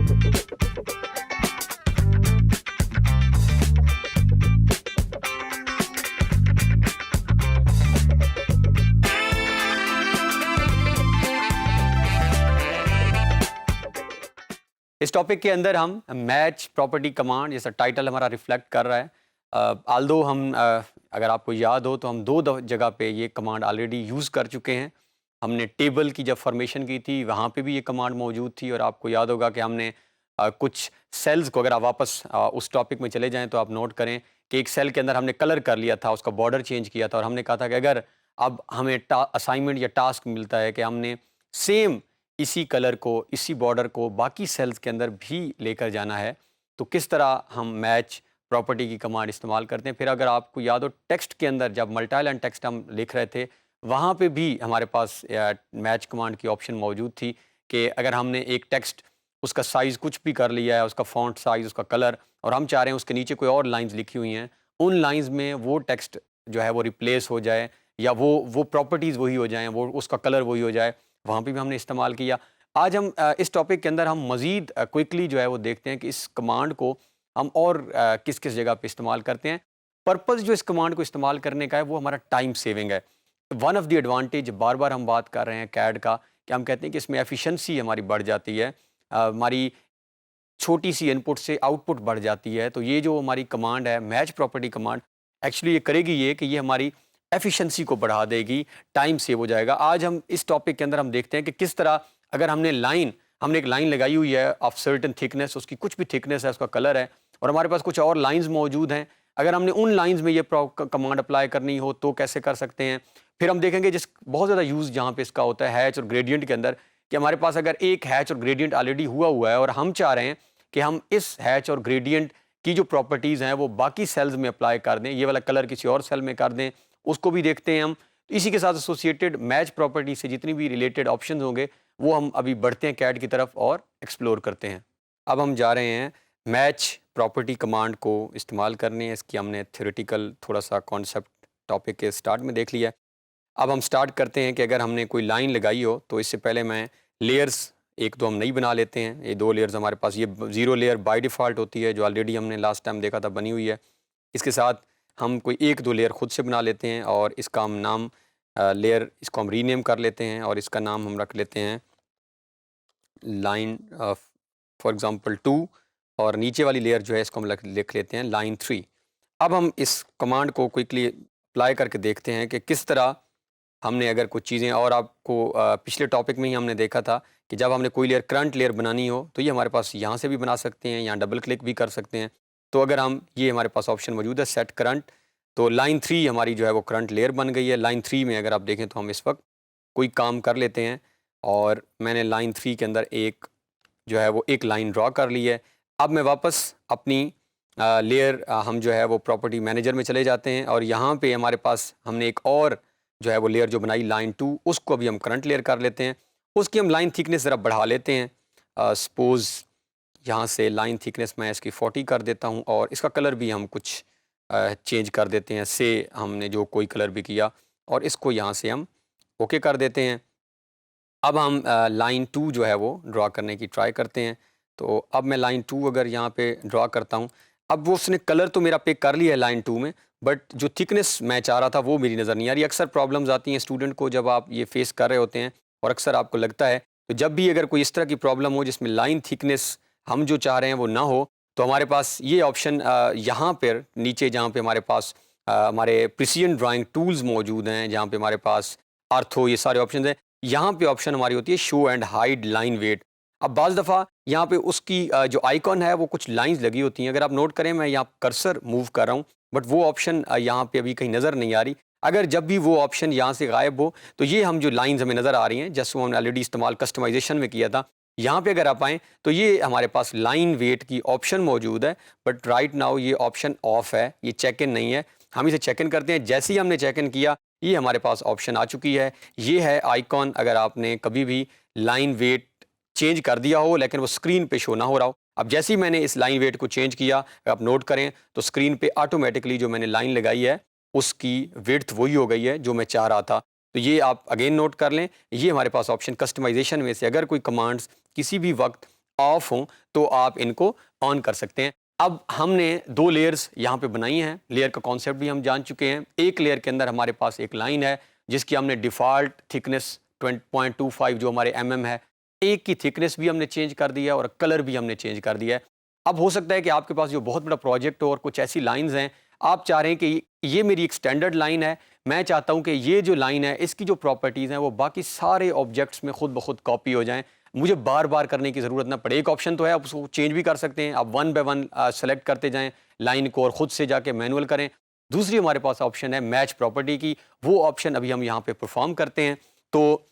इस टॉपिक के अंदर हम मैच प्रॉपर्टी कमांड, जैसा टाइटल हमारा रिफ्लेक्ट कर रहा है, आल्दो हम अगर आपको याद हो तो हम दो जगह पे ये कमांड ऑलरेडी यूज़ कर चुके हैं। हमने टेबल की जब फॉर्मेशन की थी वहाँ पे भी ये कमांड मौजूद थी, और आपको याद होगा कि हमने कुछ सेल्स को, अगर आप वापस उस टॉपिक में चले जाएं तो आप नोट करें कि एक सेल के अंदर हमने कलर कर लिया था, उसका बॉर्डर चेंज किया था, और हमने कहा था कि अगर अब हमें असाइनमेंट या टास्क मिलता है कि हमने सेम इसी कलर को, इसी बॉर्डर को बाकी सेल्स के अंदर भी लेकर जाना है, तो किस तरह हम मैच प्रॉपर्टी की कमांड इस्तेमाल करते हैं। फिर अगर आपको याद हो, टेक्स्ट के अंदर जब मल्टी लाइन टेक्स्ट हम लिख रहे थे, वहाँ पे भी हमारे पास मैच कमांड की ऑप्शन मौजूद थी कि अगर हमने एक टेक्स्ट, उसका साइज़ कुछ भी कर लिया है, उसका फॉन्ट साइज़, उसका कलर, और हम चाह रहे हैं उसके नीचे कोई और लाइंस लिखी हुई हैं, उन लाइंस में वो टेक्स्ट जो है वो रिप्लेस हो जाए, या वो प्रॉपर्टीज़ वही हो जाएँ, वो उसका कलर वही हो जाए, वहाँ पे भी हमने इस्तेमाल किया। आज हम इस टॉपिक के अंदर हम मज़ीद क्विकली जो है वो देखते हैं कि इस कमांड को हम और किस किस जगह पे इस्तेमाल करते हैं। पर्पज़ जो इस कमांड को इस्तेमाल करने का है वो हमारा टाइम सेविंग है। वन ऑफ़ द एडवांटेज, बार बार हम बात कर रहे हैं कैड का, कि हम कहते हैं कि इसमें एफिशिएंसी हमारी बढ़ जाती है, हमारी छोटी सी इनपुट से आउटपुट बढ़ जाती है। तो ये जो हमारी कमांड है मैच प्रॉपर्टी कमांड, एक्चुअली ये करेगी ये कि ये हमारी एफिशिएंसी को बढ़ा देगी, टाइम सेव हो जाएगा। आज हम इस टॉपिक के अंदर हम देखते हैं कि किस तरह, अगर हमने एक लाइन लगाई हुई है ऑफ सर्टेन थिकनेस, उसकी कुछ भी थिकनेस है, उसका कलर है, और हमारे पास कुछ और लाइंस मौजूद हैं, अगर हमने उन लाइंस में ये कमांड अप्लाई करनी हो तो कैसे कर सकते हैं। फिर हम देखेंगे जिस बहुत ज़्यादा यूज़ जहाँ पे इसका होता है हैच और ग्रेडियंट के अंदर, कि हमारे पास अगर एक हैच और ग्रेडियंट ऑलरेडी हुआ है और हम चाह रहे हैं कि हम इस हैच और ग्रेडियंट की जो प्रॉपर्टीज़ हैं वो बाकी सेल्स में अप्लाई कर दें, ये वाला कलर किसी और सेल में कर दें, उसको भी देखते हैं हम। इसी के साथ एसोसिएटेड मैच प्रॉपर्टी से जितनी भी रिलेटेड ऑप्शंस होंगे वो हम अभी बढ़ते हैं कैड की तरफ और एक्सप्लोर करते हैं। अब हम जा रहे हैं मैच प्रॉपर्टी कमांड को इस्तेमाल करने। इसकी हमने थ्योरेटिकल थोड़ा सा कॉन्सेप्ट टॉपिक के स्टार्ट में देख लिया है। अब हम स्टार्ट करते हैं कि अगर हमने कोई लाइन लगाई हो तो इससे पहले मैं लेयर्स एक तो हम नई बना लेते हैं। ये दो लेयर्स हमारे पास, ये ज़ीरो लेयर बाय डिफ़ॉल्ट होती है जो ऑलरेडी हमने लास्ट टाइम देखा था बनी हुई है। इसके साथ हम कोई एक दो लेयर खुद से बना लेते हैं, और इसका हम नाम लेयर, इसको हम रीनेम कर लेते हैं, और इसका नाम हम रख लेते हैं लाइन फॉर एग्ज़ाम्पल 2, और नीचे वाली लेयर जो है इसको हम लिख लेते हैं लाइन 3। अब हम इस कमांड को क्विकली अप्लाई करके देखते हैं कि किस तरह हमने अगर कुछ चीज़ें, और आपको पिछले टॉपिक में ही हमने देखा था कि जब हमने कोई लेयर करंट लेयर बनानी हो तो ये हमारे पास यहाँ से भी बना सकते हैं, यहाँ डबल क्लिक भी कर सकते हैं। तो अगर हम, ये हमारे पास ऑप्शन मौजूद है सेट करंट, तो लाइन 3 हमारी जो है वो करंट लेयर बन गई है। लाइन 3 में अगर आप देखें तो हम इस वक्त कोई काम कर लेते हैं, और मैंने लाइन 3 के अंदर एक जो है वो एक लाइन ड्रा कर ली है। अब मैं वापस अपनी लेयर, हम जो है वो प्रॉपर्टी मैनेजर में चले जाते हैं, और यहाँ पे हमारे पास हमने एक और जो है वो लेयर जो बनाई लाइन 2, उसको अभी हम करंट लेयर कर लेते हैं। उसकी हम लाइन थिकनेस ज़रा बढ़ा लेते हैं। सपोज़ यहाँ से लाइन थिकनेस मैं इसकी 40 कर देता हूँ, और इसका कलर भी हम कुछ चेंज कर देते हैं, से हमने जो कोई कलर भी किया, और इसको यहाँ से हम ओके कर देते हैं। अब हम लाइन 2 जो है वो ड्रा करने की ट्राई करते हैं। तो अब मैं लाइन 2 अगर यहाँ पे ड्रा करता हूँ, अब वो उसने कलर तो मेरा पिक कर लिया है लाइन 2 में, बट जो थिकनेस मैं चाह रहा था वो मेरी नज़र नहीं आ रही। अक्सर प्रॉब्लम्स आती हैं स्टूडेंट को जब आप ये फेस कर रहे होते हैं, और अक्सर आपको लगता है, तो जब भी अगर कोई इस तरह की प्रॉब्लम हो जिसमें लाइन थिकनेस हम जो चाह रहे हैं वो ना हो, तो हमारे पास ये ऑप्शन यहाँ पर नीचे, जहाँ पे हमारे पास हमारे प्रिसीजन ड्राइंग टूल्स मौजूद हैं, जहाँ पे हमारे पास आर्थो, ये सारे ऑप्शन हैं, यहाँ पे ऑप्शन हमारी होती है show and hide line weight. अब बाज़ दफ़ा यहाँ पे उसकी जो आइकॉन है वो कुछ लाइंस लगी होती हैं, अगर आप नोट करें, मैं यहाँ कर्सर मूव कर रहा हूँ, बट वो ऑप्शन यहाँ पे अभी कहीं नज़र नहीं आ रही। अगर जब भी वो ऑप्शन यहाँ से गायब हो, तो ये हम जो लाइंस हमें नज़र आ रही हैं, जैसे वो हमने ऑलरेडी इस्तेमाल कस्टमाइजेशन में किया था, यहाँ पे अगर आप आएँ तो ये हमारे पास लाइन वेट की ऑप्शन मौजूद है, बट राइट नाउ ये ऑप्शन ऑफ है, ये चेक इन नहीं है। हम इसे चेक इन करते हैं। जैसे ही हमने चेक इन किया, ये हमारे पास ऑप्शन आ चुकी है। ये है आइकॉन, अगर आपने कभी भी लाइन वेट चेंज कर दिया हो लेकिन वो स्क्रीन पे शो ना हो रहा हो। अब जैसे ही मैंने इस लाइन वेट को चेंज किया, अगर आप नोट करें तो स्क्रीन पे ऑटोमेटिकली जो मैंने लाइन लगाई है उसकी विड्थ वही हो गई है जो मैं चाह रहा था। तो ये आप अगेन नोट कर लें, ये हमारे पास ऑप्शन कस्टमाइजेशन में से अगर कोई कमांड्स किसी भी वक्त ऑफ हों तो आप इनको ऑन कर सकते हैं। अब हमने 2 लेयर्स यहाँ पे बनाई हैं, लेयर का कॉन्सेप्ट भी हम जान चुके हैं। एक लेयर के अंदर हमारे पास एक लाइन है जिसकी हमने डिफ़ॉल्ट थिकनेस 20.25 जो हमारे है, एक की थिकनेस भी हमने चेंज कर दिया और कलर भी हमने चेंज कर दिया है। अब हो सकता है कि आपके पास जो बहुत बड़ा प्रोजेक्ट हो और कुछ ऐसी लाइन्स हैं, आप चाह रहे हैं कि ये मेरी एक स्टैंडर्ड लाइन है, मैं चाहता हूँ कि ये जो लाइन है इसकी जो प्रॉपर्टीज़ हैं वो बाकी सारे ऑब्जेक्ट्स में खुद ब खुद कॉपी हो जाएँ, मुझे बार-बार करने की ज़रूरत ना पड़े। एक ऑप्शन तो है, आप उसको चेंज भी कर सकते हैं, आप वन बाय वन सेलेक्ट करते जाएँ लाइन को और खुद से जाके मैनुअल करें। दूसरी हमारे पास ऑप्शन है मैच प्रॉपर्टी की, वो ऑप्शन अभी हम यहाँ पे परफॉर्म करते हैं। तो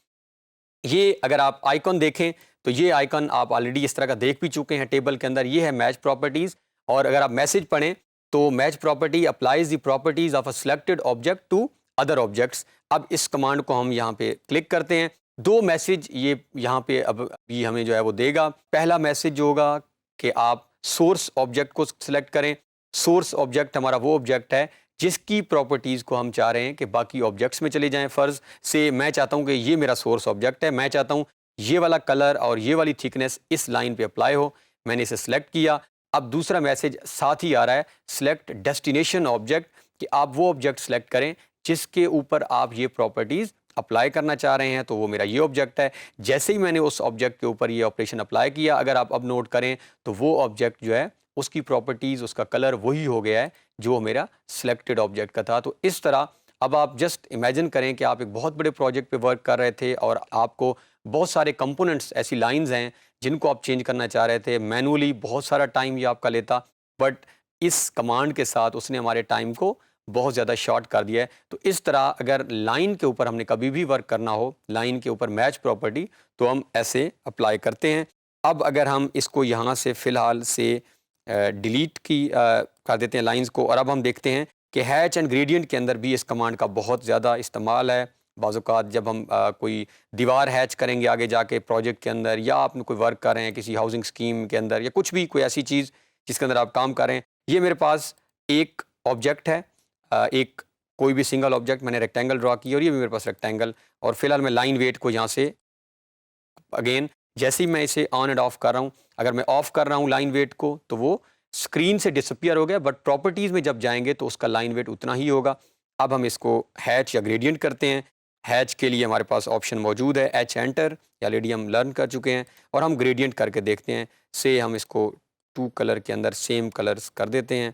ये अगर आप आइकॉन देखें तो ये आइकॉन आप ऑलरेडी इस तरह का देख भी चुके हैं टेबल के अंदर, ये है मैच प्रॉपर्टीज़। और अगर आप मैसेज पढ़ें तो match property applies the properties of a selected object to other objects. अब इस कमांड को हम यहाँ पे क्लिक करते हैं, 2 मैसेज ये यहाँ पे अब ये हमें जो है वो देगा। पहला मैसेज जो होगा कि आप सोर्स ऑब्जेक्ट को सिलेक्ट करें। सोर्स ऑब्जेक्ट हमारा वो ऑब्जेक्ट है जिसकी प्रॉपर्टीज़ को हम चाह रहे हैं कि बाकी ऑब्जेक्ट्स में चले जाएं। फ़र्ज़ से मैं चाहता हूं कि ये मेरा सोर्स ऑब्जेक्ट है, मैं चाहता हूं ये वाला कलर और ये वाली थिकनेस इस लाइन पे अप्लाई हो। मैंने इसे सिलेक्ट किया। अब दूसरा मैसेज साथ ही आ रहा है, सिलेक्ट डेस्टिनेशन ऑब्जेक्ट, कि आप वो ऑब्जेक्ट सेलेक्ट करें जिसके ऊपर आप ये प्रॉपर्टीज़ अप्लाई करना चाह रहे हैं। तो वो मेरा ये ऑब्जेक्ट है। जैसे ही मैंने उस ऑब्जेक्ट के ऊपर ये ऑपरेशन अप्लाई किया, अगर आप अब नोट करें तो वो ऑब्जेक्ट जो है उसकी प्रॉपर्टीज़, उसका कलर वही हो गया है जो मेरा सिलेक्टेड ऑब्जेक्ट का था। तो इस तरह अब आप जस्ट इमेजिन करें कि आप एक बहुत बड़े प्रोजेक्ट पे वर्क कर रहे थे और आपको बहुत सारे कंपोनेंट्स, ऐसी लाइंस हैं जिनको आप चेंज करना चाह रहे थे। मैनुअली बहुत सारा टाइम ये आपका लेता, बट इस कमांड के साथ उसने हमारे टाइम को बहुत ज़्यादा शॉर्ट कर दिया है। तो इस तरह अगर लाइन के ऊपर हमने कभी भी वर्क करना हो, लाइन के ऊपर मैच प्रॉपर्टी, तो हम ऐसे अप्लाई करते हैं। अब अगर हम इसको यहाँ से फ़िलहाल से डिलीट कर देते हैं लाइंस को, और अब हम देखते हैं कि हैच एंड ग्रेडियंट के अंदर भी इस कमांड का बहुत ज़्यादा इस्तेमाल है। बाज़ औक़ात जब हम कोई दीवार हैच करेंगे आगे जाके प्रोजेक्ट के अंदर, या आप कोई वर्क कर रहे हैं किसी हाउसिंग स्कीम के अंदर, या कुछ भी कोई ऐसी चीज़ जिसके अंदर आप काम कर रहे हैं। ये मेरे पास एक ऑब्जेक्ट है, एक कोई भी सिंगल ऑब्जेक्ट, मैंने रेक्टेंगल ड्रा किया और ये भी मेरे पास रेक्टेंगल, और फिलहाल मैं लाइन वेट को यहाँ से अगेन जैसे ही मैं इसे ऑन एंड ऑफ कर रहा हूँ, अगर मैं ऑफ कर रहा हूँ लाइन वेट को तो वो स्क्रीन से डिसअपियर हो गया, बट प्रॉपर्टीज़ में जब जाएंगे तो उसका लाइन वेट उतना ही होगा। अब हम इसको हैच या ग्रेडियंट करते हैं। हैच के लिए हमारे पास ऑप्शन मौजूद है, एच एंटर, ऑलरेडी हम लर्न कर चुके हैं, और हम ग्रेडियंट करके देखते हैं। से हम इसको 2 कलर के अंदर सेम कलर्स कर देते हैं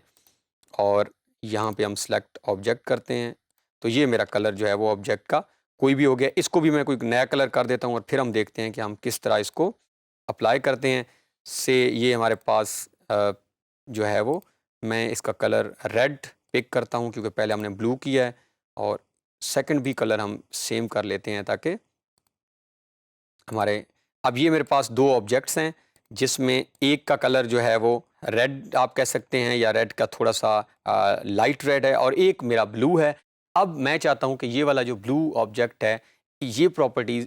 और यहाँ पे हम सेलेक्ट ऑब्जेक्ट करते हैं। तो ये मेरा कलर जो है वो ऑब्जेक्ट का कोई भी हो गया। इसको भी मैं कोई नया कलर कर देता हूँ और फिर हम देखते हैं कि हम किस तरह इसको अप्लाई करते हैं। से ये हमारे पास जो है वो, मैं इसका कलर रेड पिक करता हूँ क्योंकि पहले हमने ब्लू किया है, और सेकंड भी कलर हम सेम कर लेते हैं ताकि हमारे, अब ये मेरे पास 2 ऑब्जेक्ट्स हैं जिसमें एक का कलर जो है वो रेड आप कह सकते हैं, या रेड का थोड़ा सा लाइट रेड है, और एक मेरा ब्लू है। अब मैं चाहता हूं कि ये वाला जो ब्लू ऑब्जेक्ट है, ये प्रॉपर्टीज़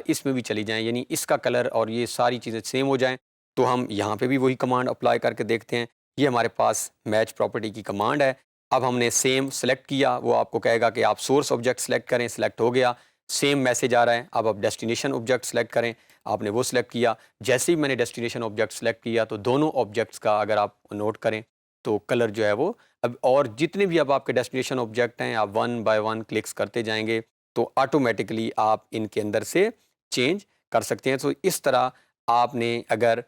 इसमें भी चली जाएं, यानी इसका कलर और ये सारी चीज़ें सेम हो जाएं। तो हम यहाँ पे भी वही कमांड अप्लाई करके देखते हैं। ये हमारे पास मैच प्रॉपर्टी की कमांड है। अब हमने सेम सेलेक्ट किया, वो आपको कहेगा कि आप सोर्स ऑब्जेक्ट सेलेक्ट करें, सेलेक्ट हो गया, सेम मैसेज आ रहा है। अब आप डेस्टिनेशन ऑब्जेक्ट सेलेक्ट करें, आपने वो सिलेक्ट किया। जैसे ही मैंने डेस्टिनेशन ऑब्जेक्ट सेलेक्ट किया तो दोनों ऑब्जेक्ट्स का अगर आप नोट करें तो कलर जो है वो अब, और जितने भी अब आपके डेस्टिनेशन ऑब्जेक्ट हैं आप वन बाय वन क्लिक्स करते जाएंगे तो ऑटोमेटिकली आप इनके अंदर से चेंज कर सकते हैं। तो इस तरह आपने अगर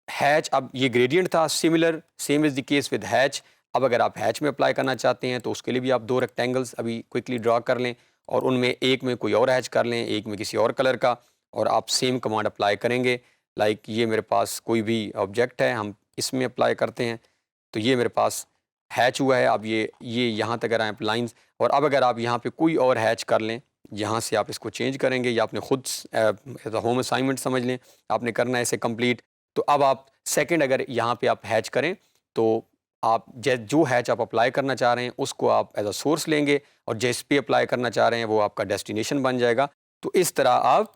हैच, अब ये ग्रेडियंट था, similar same is the case with hatch. अब अगर आप हैच में अप्लाई करना चाहते हैं तो उसके लिए भी आप 2 रेक्टेंगल्स अभी क्विकली ड्रा कर लें, और उनमें एक में कोई और हैच कर लें, एक में किसी और कलर का, और आप सेम कमांड अप्लाई करेंगे। लाइक ये मेरे पास कोई भी ऑब्जेक्ट है, हम इसमें अप्लाई करते हैं तो ये मेरे पास हैच हुआ है। अब ये यहाँ तक अगर आप लाइंस, और अब अगर आप यहाँ पे कोई और हैच कर लें, यहाँ से आप इसको चेंज करेंगे, या आपने खुद होम असाइनमेंट समझ लें, आपने करना है इसे कंप्लीट। तो अब आप सेकंड अगर यहाँ पे आप हैच करें तो आप जो हैच आप अप्लाई करना चाह रहे हैं उसको आप एज अ सोर्स लेंगे, और जिस पे अप्लाई करना चाह रहे हैं वो आपका डेस्टिनेशन बन जाएगा। तो इस तरह आप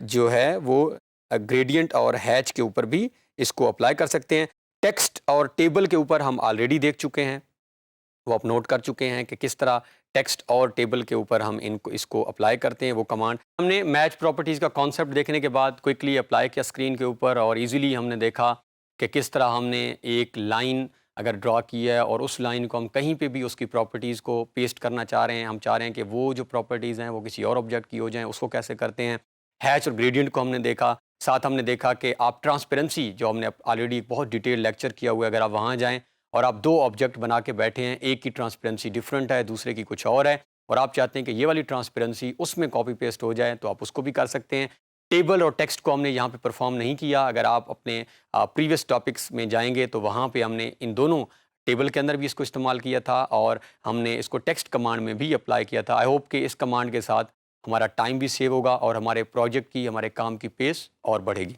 जो है वो ग्रेडियंट और हैच के ऊपर भी इसको अप्लाई कर सकते हैं। टेक्स्ट और टेबल के ऊपर हम ऑलरेडी देख चुके हैं, वो आप नोट कर चुके हैं कि किस तरह टेक्स्ट और टेबल के ऊपर हम इनको इसको अप्लाई करते हैं वो कमांड। हमने मैच प्रॉपर्टीज़ का कॉन्सेप्ट देखने के बाद क्विकली अप्लाई किया स्क्रीन के ऊपर और इजीली हमने देखा कि किस तरह हमने एक लाइन अगर ड्रा की है और उस लाइन को हम कहीं पे भी उसकी प्रॉपर्टीज़ को पेस्ट करना चाह रहे हैं, हम चाह रहे हैं कि वो जो प्रॉपर्टीज़ हैं वो किसी और ऑब्जेक्ट की हो जाएँ, उसको कैसे करते हैं। हैच और ग्रेडियंट को हमने देखा, साथ हमने देखा कि आप ट्रांसपेरेंसी जो हमने ऑलरेडी बहुत डिटेल लेक्चर किया हुआ है, अगर आप वहाँ जाएँ और आप 2 ऑब्जेक्ट बना के बैठे हैं, एक की ट्रांसपेरेंसी डिफरेंट है, दूसरे की कुछ और है और आप चाहते हैं कि ये वाली ट्रांसपेरेंसी उसमें कॉपी पेस्ट हो जाए, तो आप उसको भी कर सकते हैं। टेबल और टेक्स्ट को हमने यहाँ पे परफॉर्म नहीं किया। अगर आप अपने प्रीवियस टॉपिक्स में जाएँगे तो वहाँ पे हमने इन दोनों टेबल के अंदर भी इसको इस्तेमाल किया था और हमने इसको टेक्स्ट कमांड में भी अप्लाई किया था। आई होप कि इस कमांड के साथ हमारा टाइम भी सेव होगा और हमारे प्रोजेक्ट की, हमारे काम की पेस और बढ़ेगी।